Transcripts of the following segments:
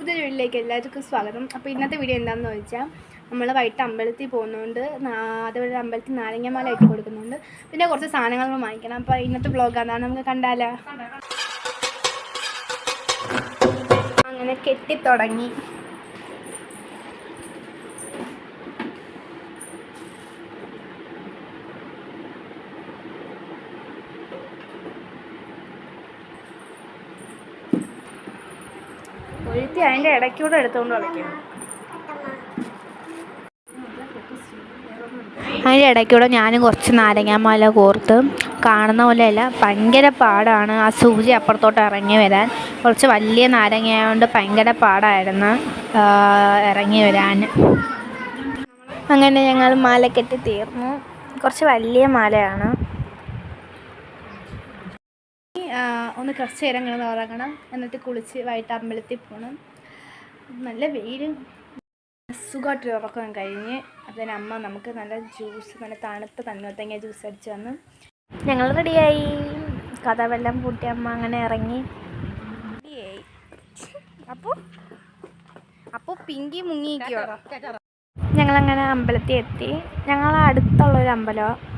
പുതിയൊരു വീട്ടിലേക്ക് എല്ലാവർക്കും സ്വാഗതം. അപ്പോൾ ഇന്നത്തെ വീഡിയോ എന്താണെന്ന് ചോദിച്ചാൽ നമ്മൾ വൈകിട്ട് അമ്പലത്തിൽ പോകുന്നുണ്ട്. അതുപോലെ അമ്പലത്തിൽ നാരങ്ങമാല ഇട്ട് കൊടുക്കുന്നുണ്ട്. പിന്നെ കുറച്ച് സാധനങ്ങൾ വാങ്ങിക്കണം. അപ്പോൾ ഇന്നത്തെ വ്ളോഗ് അതാണ്, നമുക്ക് കണ്ടാലോ. അങ്ങനെ കെട്ടിത്തുടങ്ങി. ഒഴുത്തി അതിൻ്റെ ഇടയ്ക്കൂടെ എടുത്തുകൊണ്ട് കളിക്കണം. അതിൻ്റെ ഇടയ്ക്കൂടെ ഞാനും കുറച്ച് നാരങ്ങാമാല കോർത്ത്. കാണുന്ന പോലെയല്ല, ഭയങ്കര പാടാണ് ആ സൂചി അപ്പുറത്തോട്ട് ഇറങ്ങി വരാൻ. കുറച്ച് വലിയ നാരങ്ങയായതുകൊണ്ട് ഭയങ്കര പാടായിരുന്നു ഇറങ്ങി വരാൻ. അങ്ങനെ ഞങ്ങൾ മാല കെട്ടി തീർന്നു. കുറച്ച് വലിയ മാലയാണ്. ഒന്ന് കുറച്ച് നേരം ഇങ്ങനെ ഉറങ്ങണം, എന്നിട്ട് കുളിച്ച് വൈകിട്ട് അമ്പലത്തിൽ പോകണം. നല്ല വെയിലും സുഖമായിട്ട് ഉറക്കം കഴിഞ്ഞ് അതിന് അമ്മ നമുക്ക് നല്ല ജ്യൂസ്, നല്ല തണുത്ത തണ്ണിമത്തങ്ങ ജ്യൂസ് അടിച്ച് തന്നു. ഞങ്ങൾ റെഡിയായി. കഥവെല്ലാം പൂട്ടി അമ്മ അങ്ങനെ ഇറങ്ങി റെഡിയായി. അപ്പോൾ പിങ്കി മുങ്ങിക്കോ. ഞങ്ങളങ്ങനെ അമ്പലത്തിൽ എത്തി. ഞങ്ങൾ അടുത്തുള്ളൊരു അമ്പലമാണ്.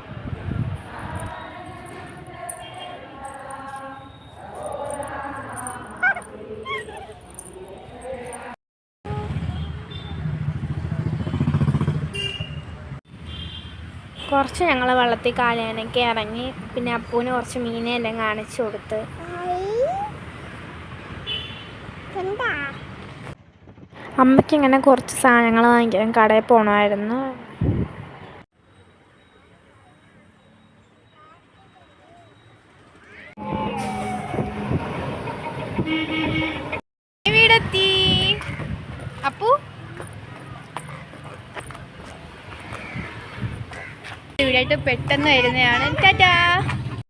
കുറച്ച് ഞങ്ങൾ വെള്ളത്തിൽ കാലേനൊക്കെ ഇറങ്ങി. പിന്നെ അപ്പൂന് കുറച്ച് മീനെ എല്ലാം കാണിച്ചു കൊടുത്ത്. അമ്മയ്ക്ക് ഇങ്ങനെ കുറച്ച് സാധനങ്ങൾ വാങ്ങിക്കാൻ കടയിൽ പോകണമായിരുന്നു. വീടെത്തി. അപ്പു വീടായിട്ട് പെട്ടെന്ന് വരുന്നതാണ്. ടാറ്റാ.